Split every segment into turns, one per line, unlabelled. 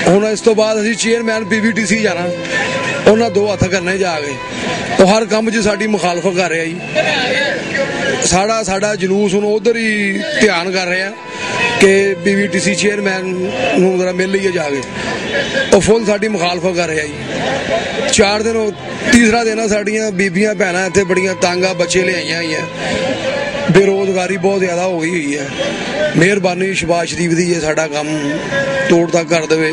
ਹੁਣ ਇਸ ਤੋਂ ਬਾਅਦ ਅਸੀਂ ਚੇਅਰਮੈਨ ਪੀਵੀਟੀਸੀ ਜਾਣਾ, ਉਹਨਾਂ 2 ਹੱਥ ਕਰਨੇ ਜਾ ਕੇ, ਉਹ ਹਰ ਕੰਮ 'ਚ ਸਾਡੀ ਮੁਖਾਲਫਤ ਕਰ ਰਿਹਾ ਜੀ। ਸਾਡਾ ਜਲੂਸ ਹੁਣ ਉਧਰ ਹੀ ਧਿਆਨ ਕਰ ਰਿਹਾ ਕਿ ਪੀਵੀਟੀਸੀ ਚੇਅਰਮੈਨ ਨੂੰ ਜ਼ਰਾ ਮਿਲ ਲਈਏ ਜਾ ਕੇ, ਉਹ ਫੁੱਲ ਸਾਡੀ ਮੁਖਾਲਫਤ ਕਰ ਰਿਹਾ ਜੀ। 4 ਦਿਨ ਤੀਸਰਾ ਦਿਨ ਆ, ਸਾਡੀਆਂ ਬੀਬੀਆਂ ਭੈਣਾਂ ਇੱਥੇ ਬੜੀਆਂ ਤੰਗ ਆ, ਬੱਚੇ ਲਿਆਈਆਂ ਹੋਈਆਂ, ਬੇਰੋਜ਼ਗਾਰੀ ਬਹੁਤ ਜ਼ਿਆਦਾ ਹੋ ਗਈ ਹੋਈ ਹੈ। ਮਿਹਰਬਾਨੀ ਸ਼ਬਾਜ਼ ਸ਼ਰੀਫ ਦੀ ਇਹ ਸਾਡਾ ਕੰਮ ਤੋੜ ਤੱਕ ਕਰ ਦੇਵੇ।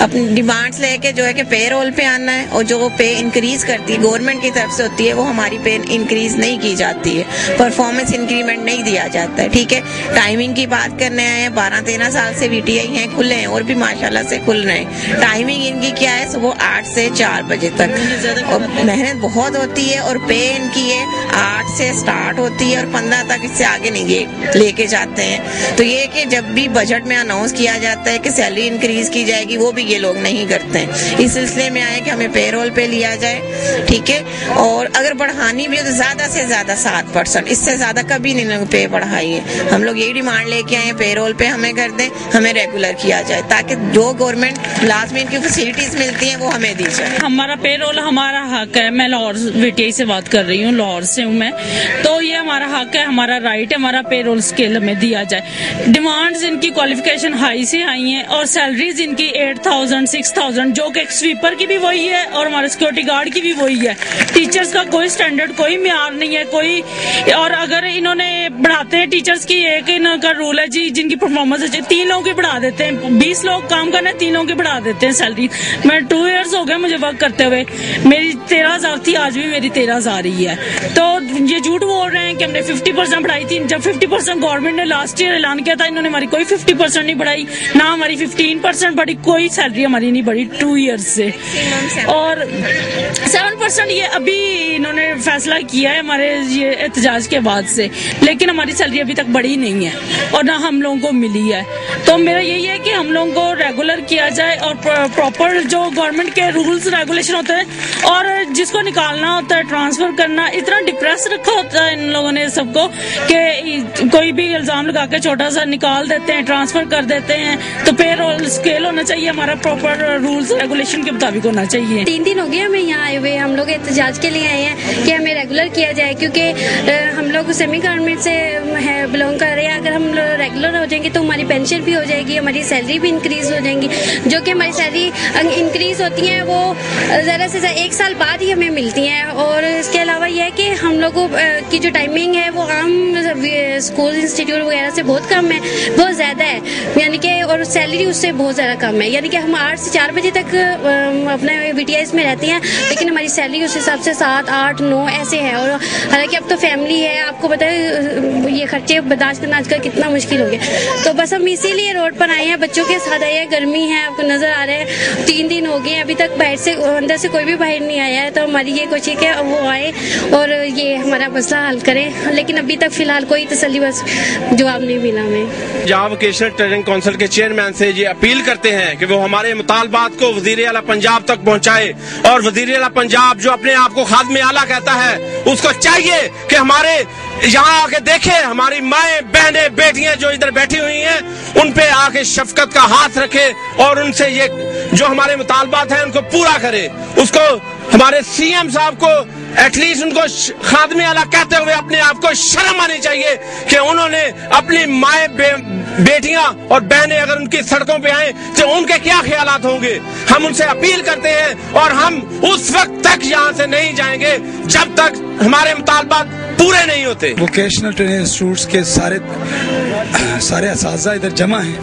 اپنی ڈیمانڈس لے کے، جو ہے کہ پے رول پہ آنا ہے، اور جو پے انکریز کرتی ہے گورنمنٹ کی طرف سے ہوتی ہے وہ ہماری پے انکریز نہیں کی جاتی ہے، پرفارمنس انکریمنٹ نہیں دیا جاتا ہے. ٹھیک ہے، ٹائمنگ کی بات کرنے آئے ہیں. 12-13 سال سے وی ٹی آئی ہیں، کھلے ہیں اور بھی ماشاءاللہ سے کھل رہے ہیں. ٹائمنگ ان کی کیا ہے؟ صبح 8 سے 4 بجے تک. اور محنت بہت ہوتی ہے، اور پے ان کی ہے 8 سے اسٹارٹ ہوتی ہے اور 15 تک، اس سے آگے نہیں لے کے جاتے ہیں. تو یہ کہ جب بھی بجٹ میں اناؤنس کیا جاتا ہے کہ سیلری انکریز کی جائے گی، وہ بھی یہ لوگ نہیں کرتے ہیں. اس سلسلے میں آئے کہ ہمیں پے رول پہ لیا جائے. ٹھیک ہے، اور اگر بڑھانی بھی ہے تو زیادہ سے زیادہ 7%، اس سے زیادہ کبھی نہیں پے بڑھائی ہے. ہم لوگ یہی ڈیمانڈ لے کے آئے ہیں پے رول پہ ہمیں کر دیں، ہمیں ریگولر کیا جائے، تاکہ جو گورنمنٹ ملازمین کی فیسلٹیز ملتی ہیں وہ ہمیں دی جائے.
ہمارا پے رول ہمارا حق ہے. میں لاہور وی ٹی آئی سے بات کر رہی ہوں، لاہور سے ہوں میں. تو یہ ہمارا حق ہے، ہمارا رائٹ ہے، ہمارا پے رول اسکیل میں دیا جائے. ڈیمانڈز ان کی کوالیفیکیشن ہائی سے ہائی ہیں، اور سیلریز ان کی 8,000 6,000، جو کہ ایک سویپر کی بھی وہی ہے اور ہمارے سیکورٹی گارڈ کی بھی وہی ہے. ٹیچرز کا کوئی اسٹینڈرڈ، کوئی معیار نہیں ہے کوئی. اور اگر انہوں نے بڑھاتے ہیں ٹیچرز کی، ایک ان کا رول ہے جی جن کی پرفارمنس ہے 3 لوگوں کی بڑھا دیتے ہیں. 20 لوگ کام کرنا ہے، 3 لوگوں کی بڑھا دیتے ہیں سیلری. میں 2 ایئرس ہو گئے مجھے ورک کرتے ہوئے، میری 13,000 تھی، آج بھی میری 13,000 ہی ہے. تو یہ جھوٹ بول رہے ہیں کہ ہم نے 50% بڑھائی تھی. جب 50% گورنمنٹ نے لاسٹ ایئر اعلان کیا تھا، انہوں نے ہماری کوئی 50% نہیں بڑھائی، نہ ہماری 15% بڑھی، کوئی سیلری ہماری نہیں بڑھی 2 ایئرس سے. اور 7% یہ ابھی انہوں نے فیصلہ کیا ہے ہمارے یہ احتجاج کے بعد سے، لیکن ہماری سیلری ابھی تک بڑھی نہیں ہے اور نہ ہم لوگوں کو ملی ہے. تو میرا یہی ہے کہ ہم لوگوں کو ریگولر کیا جائے اور پراپر جو گورنمنٹ کے رولز ریگولیشن ہوتے ہیں، اور جس کو نکالنا ہوتا ہے ٹرانسفر کرنا، اتنا ڈپریس رکھا ہوتا ہے ان لوگوں نے سب کو کہ کوئی بھی الزام لگا کے چھوٹا سا نکال دیتے ہیں، ٹرانسفر کر دیتے ہیں. تو پے رول اسکیل ہونا چاہیے، ہمارا پراپر رولز ریگولیشن کے مطابق ہونا چاہیے.
3 دن ہو گئے ہمیں یہاں آئے ہوئے، ہم لوگ احتجاج کے لیے آئے ہیں کہ ہمیں ریگولر کیا جائے، کیونکہ ہم لوگ سیمی گورنمنٹ سے بلونگ کر رہے ہیں. اگر ہم ریگولر ہو جائیں گے تو ہماری پینشن بھی ہو جائے گی، ہماری سیلری بھی انکریز ہو جائیں گی. جو کہ ہماری سیلری انکریز ہوتی ہیں وہ زیادہ سے زیادہ 1 سال بعد ہی ہمیں ملتی ہیں. اور اس کے علاوہ یہ ہے کہ ہم لوگوں کی جو ٹائمنگ ہے وہ عام اسکول انسٹیٹیوٹ وغیرہ سے بہت کم ہے، بہت زیادہ ہے، یعنی کہ اور سیلری اس سے بہت زیادہ کم ہے. یعنی کہ ہم 8 سے 4 بجے تک اپنے وی ٹی آئیز میں رہتے ہیں، لیکن ہماری سیلری اس حساب سے 7 8 9 ایسے ہے. اور حالانکہ اب تو فیملی ہے، آپ کو پتہ ہے یہ خرچے برداشت کرنا آج کل کتنا مشکل ہو گیا. تو بس ہم اسی لیے روڈ پر آئے ہیں، بچوں کے ساتھ آئے ہیں. گرمی ہے، آپ کو نظر آ رہا ہے، 3 دن ہو گئے ہیں، ابھی تک باہر سے اندر سے کوئی بھی باہر نہیں آیا ہے. تو ہماری یہ کوشش ہے کہ وہ آئے اور یہ ہمارا مسئلہ حل کریں، لیکن ابھی تک فی الحال کوئی تسلی بس جواب نہیں ملا ہمیں.
پنجاب ووکیشنل ٹریننگ کونسل کے چیئرمین سے یہ اپیل کرتے ہیں کہ وہ ہمارے مطالبات کو وزیر اعلیٰ پنجاب تک پہنچائے، اور وزیر اعلیٰ پنجاب جو اپنے آپ کو خادم اعلیٰ کہتا ہے، اس کو چاہیے کہ ہمارے یہاں آ کے دیکھے ہماری مائیں بہنیں بیٹیاں جو ادھر بیٹھی ہوئی ہیں، ان پہ آ کے شفقت کا ہاتھ رکھے اور ان سے یہ جو ہمارے مطالبات ہیں ان کو پورا کرے. اس کو ہمارے سی ایم صاحب کو ایٹ لیسٹ ان کو خادم اعلیٰ کہتے ہوئے اپنے آپ کو شرم آنی چاہیے کہ انہوں نے اپنی مائیں بیٹیاں اور بہنیں اگر ان کی سڑکوں پہ آئیں تو ان کے کیا خیالات ہوں گے. ہم ان سے اپیل کرتے ہیں اور ہم اس وقت تک یہاں سے نہیں جائیں گے جب تک ہمارے مطالبات پورے نہیں ہوتے.
ووکیشنل ٹریننگ انسٹیٹیوٹس کے سارے اساتذہ ادھر جمع ہیں.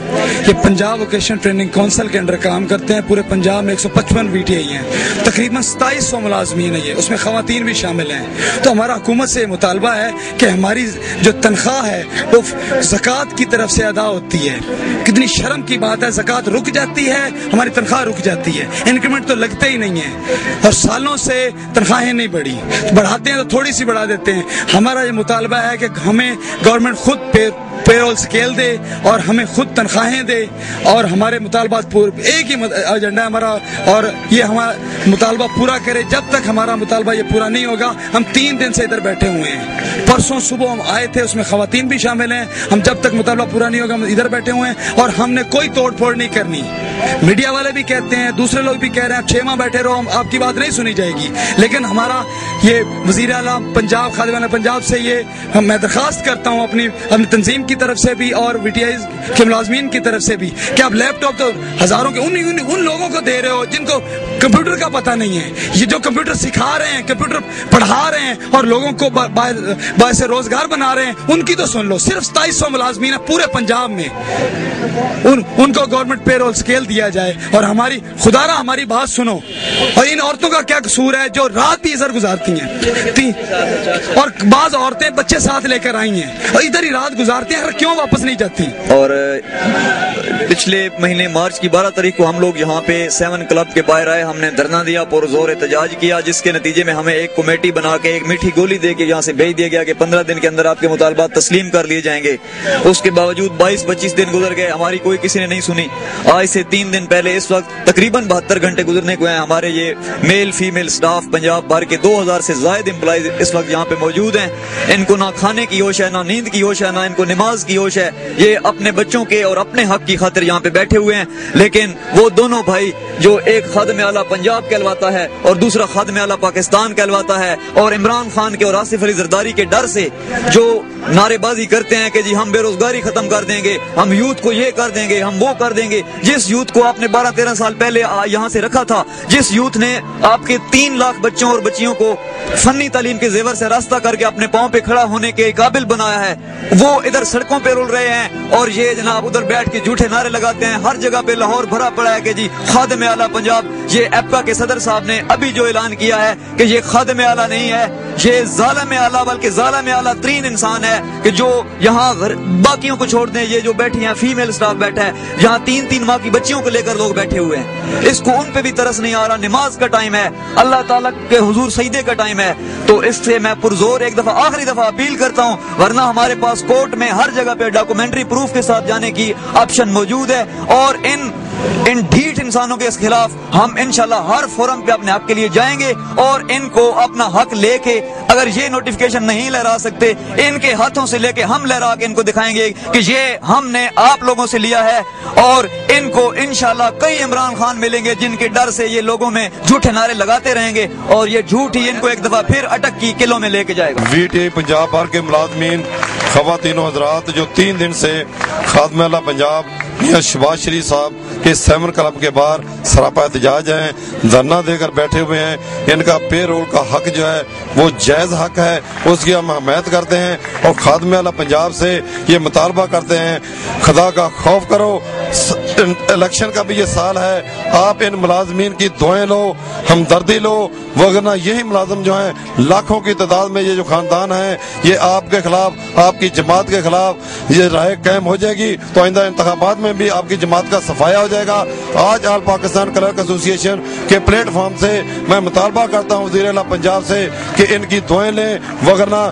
یہ پنجاب ووکیشنل ٹریننگ کونسل کے انڈر کام کرتے ہیں. پورے پنجاب میں 155 وی ٹی آئی ہیں، تقریباً 2700 ملازمین ہیں، اس میں خواتین بھی شامل ہیں. تو ہمارا حکومت سے مطالبہ ہے کہ ہماری جو تنخواہ ہے وہ زکوٰۃ کی طرف سے ادا ہوتی ہے. کتنی شرم کی بات ہے، زکوٰۃ رک جاتی ہے، ہماری تنخواہ رک جاتی ہے، انکریمنٹ تو لگتے ہی نہیں ہے، اور سالوں سے تنخواہیں نہیں بڑھی. بڑھاتے ہیں تو تھوڑی سی بڑھا دیتے ہیں. ہمارا یہ مطالبہ ہے کہ ہمیں گورنمنٹ خود پے رول اسکیل دے اور ہمیں خود تنخواہیں دے، اور ہمارے مطالبات ایک ہی ایجنڈا ہے ہمارا، اور یہ ہمارا مطالبہ پورا کرے. جب تک ہمارا مطالبہ یہ پورا نہیں ہوگا، ہم 3 دن سے ادھر بیٹھے ہوئے ہیں. پرسوں صبح ہم آئے تھے، اس میں خواتین بھی شامل ہیں. ہم جب تک مطالبہ پورا نہیں ہوگا ہم ادھر بیٹھے ہوئے ہیں، اور ہم نے کوئی توڑ پھوڑ نہیں کرنی. میڈیا والے بھی کہتے ہیں، دوسرے لوگ بھی کہہ رہے ہیں 6 ماہ بیٹھے رہو، ہم آپ کی بات نہیں سنی جائے گی. لیکن ہمارا یہ وزیر اعلیٰ پنجاب، خادم اعلیٰ پنجاب سے یہ میں درخواست کرتا ہوں اپنی تنظیم کی کی طرف سے بھی اور VTI کے ملازمین کی طرف سے بھی کہ آپ لیپ ٹاپ تو ہزاروں کے ان لوگوں کو دے رہے ہو جن کو کمپیوٹر کا پتہ نہیں ہے. یہ جو کمپیوٹر سکھا رہے ہیں, کمپیوٹر پڑھا رہے ہیں اور لوگوں کو باعث روزگار بنا رہے ہیں, ان کی تو سن لو. صرف 2700 ملازمین ہیں پورے پنجاب میں, ان کو گورنمنٹ پے رول اسکیل دیا جائے. اور ہماری بات سنو. اور ان عورتوں کا کیا قصور ہے جو رات بھی ادھر گزارتی ہیں, اور بعض عورتیں بچے ساتھ لے کر آئی ہیں اور ادھر ہی رات گزارتی ہیں, کیوں واپس نہیں جاتی؟
اور پچھلے مہینے مارچ کی 12 تاریخ کو ہم لوگ یہاں پہ 7 کلب کے باہر آئے, ہم نے دھرنا دیا, پرزور احتجاج کیا, جس کے نتیجے میں ہمیں ایک کمیٹی بنا کے ایک میٹھی گولی دے کے یہاں سے بھیج دیا گیا کہ 15 دن کے اندر آپ کے مطالبات تسلیم کر لیے جائیں گے. اس کے باوجود 22-25 دن گزر گئے, ہماری کوئی کسی نے نہیں سنی. آج سے 3 دن پہلے اس وقت تقریباً 72 گھنٹے گزرنے کو ہیں. ہمارے یہ میل فیمیل سٹاف پنجاب بھر کے 2000 سے زائد امپلائیز اس وقت یہاں پہ موجود ہیں. ان کو نہ کھانے کی ہوش ہے, نہ نیند کی ہوش ہے, نہ ان کو نماز کی ہوش ہے. یہ اپنے بچوں کے اور اپنے حق کی خاطر یہاں پہ بیٹھے ہوئے ہیں. لیکن وہ دونوں بھائی, جو ایک خادم اعلیٰ پنجاب کہلواتا ہے اور دوسرا خادم اعلیٰ پاکستان کہلواتا ہے, اور عمران خان کے اور آصف علی زرداری کے ڈر سے جو نعرے بازی کرتے ہیں کہ جی ہم بے روزگاری ختم کر دیں گے, ہم یوتھ کو یہ کر دیں گے, ہم وہ کر دیں گے. جس یوتھ کو آپ نے 12-13 سال پہلے یہاں سے رکھا تھا, جس یوتھ نے آپ کے 3 لاکھ بچوں اور بچیوں کو فنی تعلیم کے زیور سے راستہ کر کے اپنے پاؤں پہ کھڑا ہونے کے قابل بنایا ہے, وہ ادھر سڑکوں پہ رول رہے ہیں. اور یہ جناب ادھر بیٹھ کے جھوٹے نعرے لگاتے ہیں. ہر جگہ پہ لاہور بھرا پڑا ہے کہ جی خادم اعلیٰ پنجاب. یہ ایپکا کے صدر صاحب نے ابھی جو اعلان کیا ہے کہ یہ خادم اعلیٰ نہیں ہے, یہ ظالم اعلیٰ بلکہ ظالم اعلیٰ ترین انسان ہے کہ جو یہاں باقیوں کو چھوڑ دیں. یہ جو بیٹھی ہیں فیمیل سٹاف بیٹھا ہے, یہاں 3 ماہ کی بچیوں کو لے کر لوگ بیٹھے ہوئے ہیں. اس کو ان پہ بھی ترس نہیں آ رہا. نماز کا ٹائم ہے, اللہ تعالیٰ کے حضور سجدے کا ٹائم ہے. تو اس سے میں پرزور ایک دفعہ آخری دفعہ اپیل کرتا ہوں, ورنہ ہمارے پاس کورٹ میں ہر جگہ پہ ڈاکومنٹری پروف کے ساتھ جانے کی آپشن موجود ہے. اور ان ڈھیٹ انسانوں کے خلاف ہم انشاءاللہ ہر فورم پہ اپنے حق کے لیے جائیں گے, اور ان کو اپنا حق لے کے, اگر یہ نوٹیفیکیشن نہیں لہرا سکتے, ان کے ہاتھوں سے لے کے ہم لہرا کے ان کو دکھائیں گے کہ یہ ہم نے آپ لوگوں سے لیا ہے. اور ان کو انشاءاللہ کئی عمران خان ملیں گے جن کے ڈر سے یہ لوگوں میں جھوٹے نعرے لگاتے رہیں گے, اور یہ جھوٹ ہی ان کو ایک دفعہ پھر اٹک کی قلعوں میں لے کے جائے گا.
VTI پنجاب بھر کے ملازمین, خواتین و حضرات جو 3 دن سے خادم اعلیٰ پنجاب یا شہباز شریف صاحب کے 7 کلب کے باہر سراپا احتجاج ہیں, دھرنا دے کر بیٹھے ہوئے ہیں. ان کا پے رول کا حق جو ہے وہ جائز حق ہے, اس کی ہم حمایت کرتے ہیں. اور خادم اعلیٰ پنجاب سے یہ مطالبہ کرتے ہیں, خدا کا خوف کرو, الیکشن کا بھی یہ سال ہے, آپ ان ملازمین کی دعائیں لو, ہمدردی لو, وگرنہ یہی ملازم جو ہیں لاکھوں کی تعداد میں یہ جو خاندان ہیں, یہ آپ کے خلاف, آپ کی جماعت کے خلاف یہ رائے قائم ہو جائے گی. تو آئندہ انتخابات میں بھی آپ کی جماعت کا صفایا ہو جائے گا. آج آل پاکستان کلرک ایسوسی ایشن کے پلیٹ فارم سے میں مطالبہ کرتا ہوں وزیر اعلیٰ پنجاب سے کہ ان کی دعائیں لیں, وگرنہ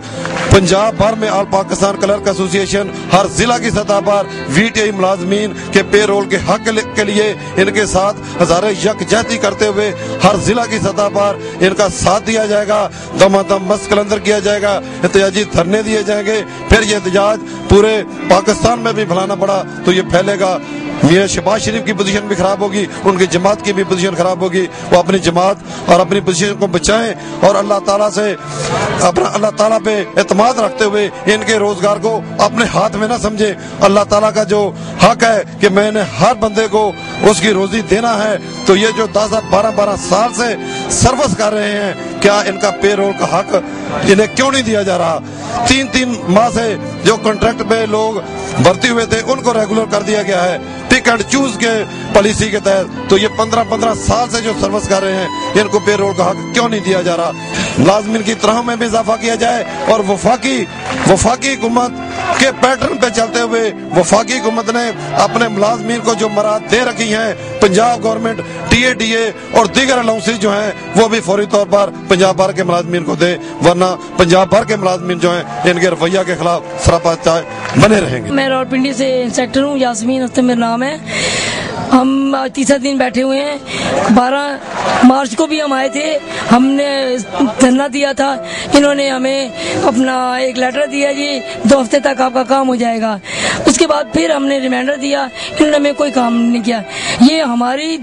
پنجاب بھر میں آل پاکستان کلرک ایسوسی ایشن ہر ضلع کی سطح پر VTI ملازمین کے پے رول کے حق کے لیے ان کے ساتھ ہزارے یکجہتی کرتے ہوئے ہر ضلع کی سطح پر ان کا ساتھ دیا جائے گا. دم مست کلندر کیا جائے گا, احتجاجی دھرنے دیے جائیں گے. پھر یہ احتجاج پورے پاکستان میں بھی پھیلانا پڑا تو یہ پھیلے گا. میاں شہباز شریف کی پوزیشن بھی خراب ہوگی, ان کی جماعت کی بھی پوزیشن خراب ہوگی. وہ اپنی جماعت اور اپنی پوزیشن کو بچائیں اور اللہ تعالیٰ سے اللہ تعالیٰ پہ اعتماد رکھتے ہوئے ان کے روزگار کو اپنے ہاتھ میں نہ سمجھے. اللہ تعالیٰ کا جو حق ہے کہ میں نے ہر بندے کو اس کی روزی دینا ہے, تو یہ جو 10-12 سال سے سروس کر رہے ہیں, کیا ان کا پے رول کا حق انہیں کیوں نہیں دیا جا رہا؟ 3 ماہ سے جو کنٹریکٹ پہ لوگ بھرتی ہوئے تھے ان کو ریگولر کر دیا گیا ہے پک اینڈ چوز کے پالیسی کے تحت. تو یہ 15 سال سے جو سروس کر رہے ہیں, ان کو پے رول کا حق کیوں نہیں دیا جا رہا؟ ملازمین کی تنخواہ میں بھی اضافہ کیا جائے, اور وفاقی حکومت کے پیٹرن پہ چلتے ہوئے وفاقی حکومت نے اپنے ملازمین کو جو مراحت دے رکھی ہیں, پنجاب گورنمنٹ TADA اور دیگر الاؤنسز جو ہیں وہ بھی فوری طور پر پنجاب بھر کے ملازمین کو دے, ورنہ پنجاب بھر کے ملازمین جو ہیں ان کے رویہ کے خلاف سراپا بنے رہیں گے.
میں راولپنڈی سے انسپیکٹر ہوں, یاسمین اختر میرا نام ہے. ہم 3 دن بیٹھے ہوئے ہیں. 12 مارچ کو بھی ہم آئے تھے, ہم نے دھرنا دیا تھا. انہوں نے ہمیں اپنا ایک لیٹر دیا, جی 2 ہفتے تک آپ کا کام ہو جائے گا. اس کے بعد پھر ہم نے ریمائنڈر دیا، انہوں نے ہمیں کوئی کام نہیں کیا. یہ ہماری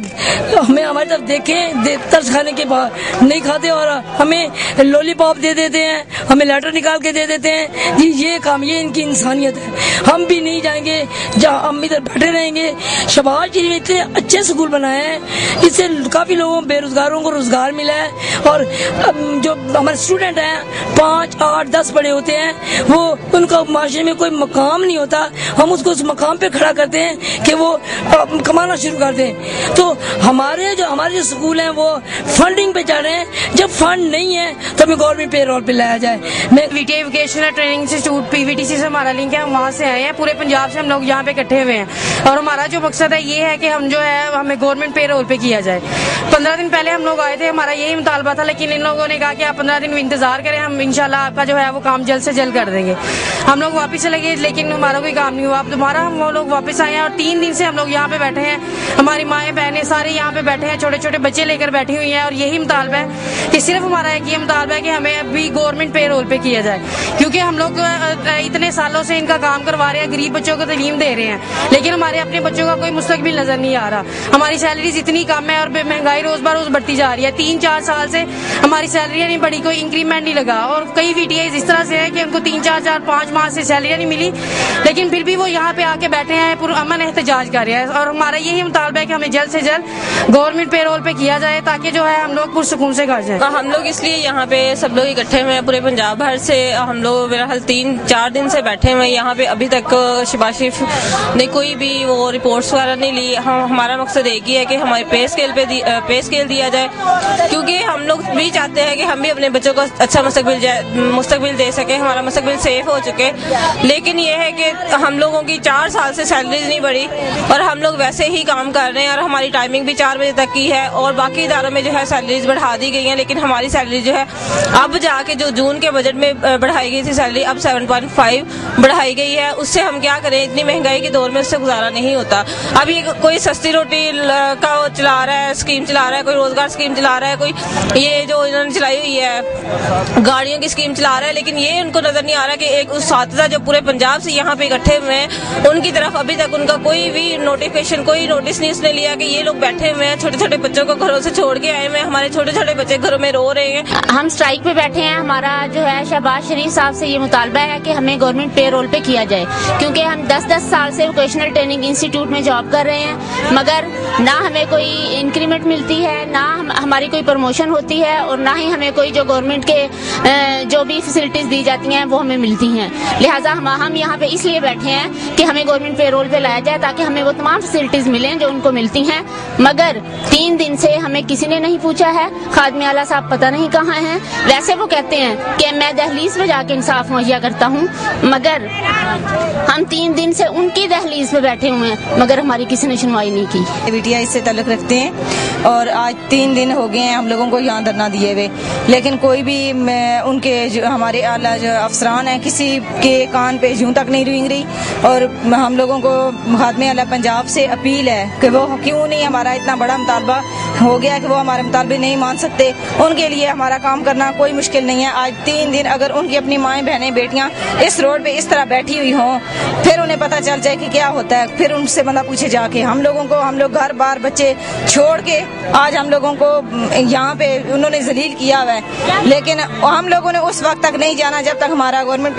طرف دیکھیں ترس کھانے کے بعد نہیں کھاتے اور ہمیں لولی پاپ دے دیتے ہیں، ہمیں لیٹر نکال کے دے دیتے ہیں. جی یہ کام، یہ ان کی انسانیت ہے. ہم بھی نہیں جائیں گے جہاں ہم ادھر بیٹھے رہیں گے. شہباز شریف اتنے اچھے اسکول بنائے ہیں جس سے کافی لوگوں بے روزگاروں کو روزگار ملا ہے. اور جو ہمارے اسٹوڈنٹ ہیں 5, 8, 10 بڑے ہوتے ہیں، وہ ان کا معاشرے میں کوئی مقام نہیں ہوتا، ہم اس کو اس مقام پہ کھڑا کرتے ہیں کہ وہ کمانا شروع کر دیں. تو ہمارے جو اسکول ہیں وہ فنڈنگ پہ چل رہے ہیں. جب فنڈ نہیں ہے تو ہمیں گورنمنٹ پے رول پہ لایا جائے.
میں VTI vocational training institute PVTC سے ہمارا لنک ہے، ہم وہاں سے آئے ہیں. پورے پنجاب سے ہم لوگ یہاں پہ اکٹھے ہوئے ہیں اور ہمارا جو مقصد ہے یہ ہے کہ ہم جو ہے ہمیں گورنمنٹ پے رول پہ کیا جائے. 15 دن پہلے ہم لوگ آئے تھے، ہمارا یہی مطالبہ تھا، لیکن ان لوگوں نے کہا کہ آپ 15 دن انتظار کریں، ہم انشاءاللہ آپ کا جو ہے وہ کام جلد سے جلد کر دیں گے. ہم لوگ واپس چلے گئے لیکن ہمارا کوئی کام نہیں ہوا. اب دوبارہ ہم وہ لوگ واپس آئے ہیں اور 3 دن سے ہم لوگ یہاں پہ بیٹھے ہیں. ہماری مائیں بہنیں سارے یہاں پہ بیٹھے ہیں، چھوٹے چھوٹے بچے لے کر بیٹھی ہوئی ہیں اور یہی مطالبہ ہے کہ صرف ہمارا ایک یہ مطالبہ ہے کہ ہمیں ابھی گورنمنٹ پے رول پہ کیا جائے. کیونکہ ہم لوگ اتنے سالوں سے ان کا کام کروا رہے ہیں، غریب بچوں کو تعلیم دے رہے ہیں، لیکن ہمارے اپنے بچوں کا کوئی مستقبل نظر نہیں آ رہا. ہماری سیلریز اتنی کم ہے اور مہنگائی روز بروز بڑھتی جا رہی ہے. 3-4 سال سے ہماری سیلریاں نہیں بڑھی، کوئی انکریمنٹ نہیں لگا. اور کئی VTIs اس طرح سے ہیں کہ ان کو 3-4-5 ماہ سے سیلریاں نہیں ملی، لیکن پھر بھی وہ یہاں پہ آ کے بیٹھے ہیں، پرامن احتجاج کر رہے ہیں. اور ہمارا یہی مطالبہ ہے کہ ہمیں جلد سے جلد گورنمنٹ پے رول پہ کیا جائے تاکہ جو ہے ہم لوگ پرسکون سے گھر جائیں.
ہم لوگ اس لیے یہاں پہ سب لوگ اکٹھے ہوئے ہیں پورے پنجاب بھر سے. ہم لوگ میرا حال 3-4 دن سے بیٹھے ہوئے ہیں یہاں پہ. ابھی تک شہباز شریف نے کوئی بھی وہ رپورٹس وغیرہ نہیں لی. ہمارا مقصد ایک ہی ہے کہ ہمارے پے اسکیل دیا جائے، کیونکہ ہم لوگ بھی چاہتے ہیں کہ ہم بھی اپنے بچوں کو اچھا مستقبل دے سکیں. ہمارا مستقبل سیف ہو چکے، لیکن یہ ہے کہ ہم لوگوں کی 4 سال سے سیلریز نہیں بڑھی اور ہم لوگ ویسے ہی کام کر رہے ہیں. اور ہماری ٹائمنگ بھی 4 بجے تک کی ہے اور باقی اداروں میں جو ہے سیلریز بڑھا دی گئی ہیں، لیکن ہماری سیلری جو ہے اب جا کے جو جون کے بجٹ میں بڑھائی گئی تھی سیلری، اب 7.5 بڑھائی گئی ہے. اس سے ہم کیا کریں؟ اتنی مہنگائی کے دور میں اس سے گزارا نہیں ہوتا. اب یہ کوئی سستی روٹی کا چلا رہا ہے، اسکیم چلا رہا ہے، کوئی روزگار اسکیم چلا رہا ہے، کوئی یہ جو انہوں نے چلائی ہوئی ہے گاڑیوں کی اسکیم چلا رہا ہے، لیکن یہ ان کو نظر نہیں آ رہا کہ ایک اساتذہ جو پورے پنجاب سے یہاں پہ اکٹھے ہوئے ہیں ان کی طرف ابھی تک ان کا کوئی بھی نوٹیفیکیشن، کوئی نوٹس نہیں اس نے لیا کہ یہ لوگ بیٹھے ہوئے ہیں، چھوٹے چھوٹے بچوں کو گھروں سے چھوڑ کے آئے ہوئے ہیں. ہمارے چھوٹے چھوٹے بچے گھروں میں رو رہے ہیں.
ہم اسٹرائک پہ بیٹھے ہیں. ہمارا جو ہے شہباز شریف صاحب سے یہ مطالبہ ہے کہ ہمیں گورنمنٹ پے رول پہ کیا جائے، کیونکہ ہم 10 سال سے ووکیشنل ٹریننگ انسٹیٹیوٹ میں جاب کر رہے ہیں، مگر نہ ہمیں کوئی انکریمنٹ ملتی ہے، نہ ہماری کوئی پروموشن ہوتی ہے اور نہ ہی ہمیں کوئی جو گورنمنٹ کے جو بھی فیسلٹیز دی جاتی ہیں وہ ہمیں ملتی ہیں. لہٰذا ہم یہاں پہ اس لیے بیٹھے ہیں کہ ہمیں گورنمنٹ پے رول پہ لایا جائے تاکہ ہمیں وہ تمام فیسلٹیز ملیں جو ان کو ملتی ہیں. مگر 3 دن سے ہمیں کسی نے نہیں پوچھا ہے. خادم اعلیٰ صاحب پتہ نہیں کہاں ہیں. ویسے وہ کہتے ہیں کہ میں دہلیز پہ جا کے انصاف مہیا کرتا ہوں، مگر ہم 3 دن سے ان کی دہلیز پہ بیٹھے ہوئے ہیں مگر ہماری کسی نے سنوائی نہیں کی.
VTI سے تعلق رکھتے ہیں اور آج 3 دن ہو گئے ہیں ہم لوگوں کو یہاں دھرنا دیے ہوئے، لیکن کوئی بھی ان کے جو ہمارے اعلیٰ جو افسران ہیں کسی کے کان پہ یوں تک نہیں رینگ رہی. اور ہم لوگوں کو خادم اعلیٰ پنجاب سے اپیل ہے کہ وہ کیوں نہیں، ہمارا اتنا بڑا مطالبہ ہو گیا کہ وہ ہمارے مطالبے نہیں مان سکتے. ان کے لیے ہمارا کام کرنا کوئی مشکل نہیں ہے. آج 3 دن اگر ان کی اپنی مائیں بہنیں بیٹیاں اس روڈ پہ اس طرح بیٹھی ہوئی ہوں، پھر انہیں پتہ چل جائے کہ کیا ہوتا ہے، پھر ان سے بندہ پوچھے جا کے. ہم لوگ گھر بار بچے چھوڑ کے آج ہم لوگوں کو یہاں پہ انہوں نے ذلیل کیا ہوا ہے، لیکن ہم لوگوں نے اس وقت تک نہیں جانا جب تک ہمارا گورنمنٹ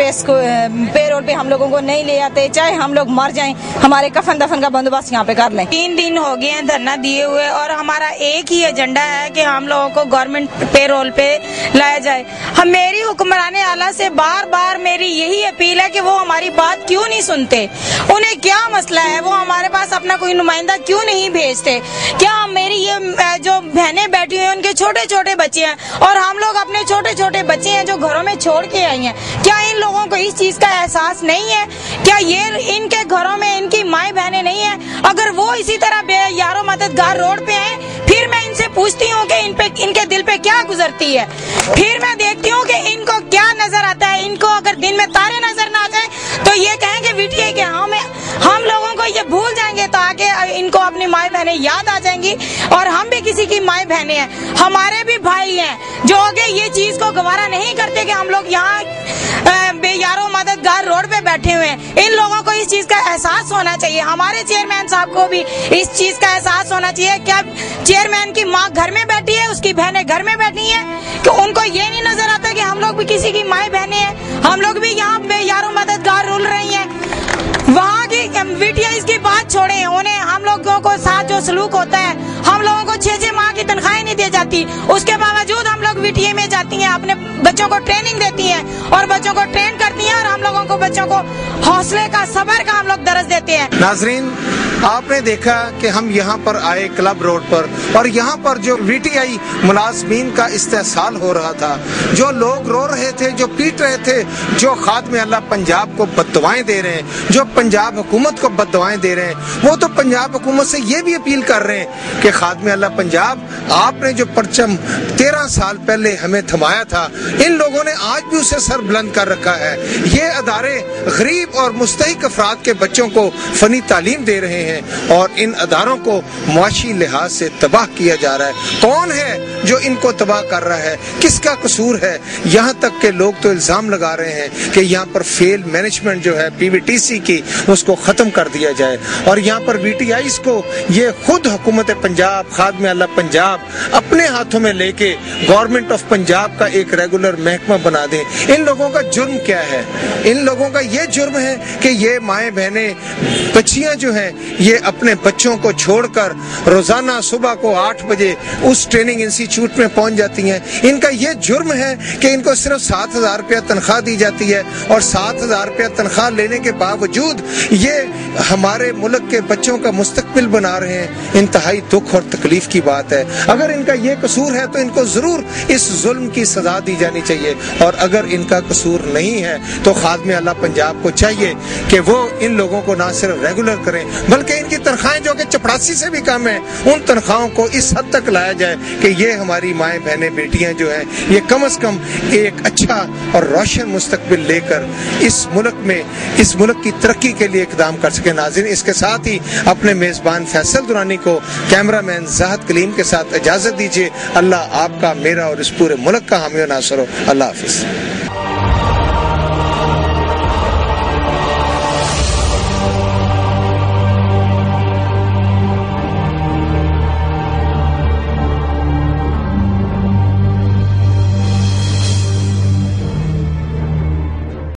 پے رول پہ ہم لوگوں کو نہیں لے آتے. چاہے ہم لوگ مر جائیں، ہمارے کفن دفن کا بندوبست یہاں پہ کر لیں.
3 دن ہو گئے ہیں دھرنا دیے ہوئے اور ہمارا ایک ہی ایجنڈا ہے کہ ہم لوگوں کو گورنمنٹ پے رول پہ لایا جائے. میری حکمران اعلیٰ سے بار بار میری یہی اپیل ہے کہ وہ ہماری بات کیوں نہیں سنتے، انہیں کیا مسئلہ ہے، وہ ہمارے پاس اپنا کوئی نمائندہ کیوں نہیں بھیجتے. کیا میری یہ جو بہنیں بیٹھی ہوئی ہیں ان کے چھوٹے چھوٹے بچے ہیں اور ہم لوگ اپنے چھوٹے چھوٹے بچے ہیں جو گھروں میں چھوڑ کے آئی ہیں، کیا ان لوگوں کو اس چیز کا احساس نہیں ہے؟ کیا یہ ان کے گھروں میں ان کی مائیں بہنیں نہیں ہیں؟ اگر وہ اسی طرح بے یارو مددگار روڈ پہ ہیں، پھر میں ان سے پوچھتی ہوں کہ ان کے دل پہ کیا گزرتی ہے، پھر میں دیکھتی ہوں کہ ان کو کیا نظر آتا ہے. ان کو اگر دن میں تارے نظر نہ آ جائیں تو یہ کہیں کہ VTI کہ ہم لوگوں کو یہ بھول جائیں گے تو آگے ان کو اپنی مائیں بہنیں یاد آ جائیں گی، اور ہم بھی کسی کی مائیں بہنیں ہیں، ہمارے بھی بھائی ہیں جو آگے یہ چیز کو گوارا نہیں کرتے کہ ہم لوگ یہاں بے یارو مددگار روڈ پہ بیٹھے ہوئے ہیں۔ ان لوگوں کو اس چیز کا احساس ہونا چاہیے، ہمارے چیئرمین صاحب کو بھی اس چیز کا احساس ہونا چاہیے۔ کیا چیئرمین کی ماں گھر میں بیٹھی ہے، اس کی بہنیں گھر میں بیٹھی ہیں، کہ ان کو یہ نہیں نظر آتا کہ ہم لوگ بھی کسی کی مائیں بہنیں ہیں، ہم لوگ بھی یہاں بے یارو مددگار رول رہی ہیں۔ وہاں کی وی ٹی آئی کی بات چھوڑیں، انہیں ہم لوگوں کو ساتھ جو سلوک ہوتا ہے، ہم لوگوں کو 6 ماہ کی تنخواہیں نہیں دی جاتی، اس کے باوجود ہم لوگ وی ٹی آئی میں جاتی ہیں، اپنے بچوں کو ٹریننگ دیتی ہیں اور بچوں کو ٹرین کرتی ہیں، اور ہم لوگوں کو بچوں کو حوصلے کا، صبر کا ہم لوگ درس دیتے ہیں۔
ناظرین، آپ نے دیکھا کہ ہم یہاں پر آئے کلب روڈ پر، اور یہاں پر جو وی ٹی آئی ملازمین کا استحصال ہو رہا تھا، جو لوگ رو رہے تھے، جو پیٹ رہے تھے، جو خادم اللہ پنجاب کو بددعائیں دے رہے ہیں، جو پنجاب حکومت کو بددعائیں دے رہے ہیں، وہ تو پنجاب حکومت سے یہ بھی اپیل کر رہے ہیں کہ خادم اللہ پنجاب، آپ نے جو پرچم 13 سال پہلے ہمیں تھمایا تھا، ان لوگوں نے آج بھی اسے سر بلند کر رکھا ہے۔ یہ ادارے غریب اور مستحق افراد کے بچوں کو فنی تعلیم دے رہے ہیں، اور ان اداروں کو معاشی لحاظ سے تباہ کیا جا رہا ہے۔ کون ہے جو ان کو تباہ کر رہا ہے؟ کس کا قصور ہے؟ یہاں تک کہ لوگ تو الزام لگا رہے ہیں کہ یہاں پر فیل مینجمنٹ جو ہے پی وی ٹی سی کی، اس کو ختم کر دیا جائے، اور یہاں پر وی ٹی آئیز کو یہ خود حکومت پنجاب، خادم اللہ پنجاب اپنے ہاتھوں میں لے کے گورنمنٹ آف پنجاب کا ایک ریگولر محکمہ بنا دیں۔ ان لوگوں کا جرم کیا ہے؟ ان لوگوں کا یہ جرم ہے کہ یہ مائیں بہنیں، بچیاں جو ہیں، یہ اپنے بچوں کو چھوڑ کر روزانہ صبح کو 8 بجے اس ٹریننگ انسٹیٹیوٹ میں پہنچ جاتی ہیں۔ ان کا یہ جرم ہے کہ ان کو صرف 7,000 روپیہ تنخواہ دی جاتی ہے، اور 7,000 روپیہ تنخواہ لینے کے باوجود یہ ہمارے ملک کے بچوں کا مستقبل بنا رہے ہیں۔ انتہائی دکھ اور تکلیف کی بات ہے۔ اگر ان کا یہ قصور ہے تو ان کو ضرور اس ظلم کی سزا دی جانی چاہیے، اور اگر ان کا قصور نہیں ہے تو خادم اللہ پنجاب کو چاہیے کہ وہ ان لوگوں کو نہ صرف ریگولر کریں، بلکہ ان کی تنخواہیں جو کہ چپڑاسی سے بھی کم ہیں، ان تنخواہوں کو اس حد تک لایا جائے کہ یہ ہماری مائیں بہنیں بیٹیاں جو ہیں، یہ کم از کم ایک اچھا اور روشن مستقبل لے کر اس ملک میں، اس ملک کی ترقی کے لیے اقدام کر سکیں۔ ناظرین، اس کے ساتھ ہی اپنے میزبان فیصل درانی کو، کیمرہ مین زاہد کلیم کے ساتھ اجازت دیجیے۔ اللہ آپ کا، میرا اور اس پورے ملک کا حامی و ناصر ہو۔ اللہ حافظ۔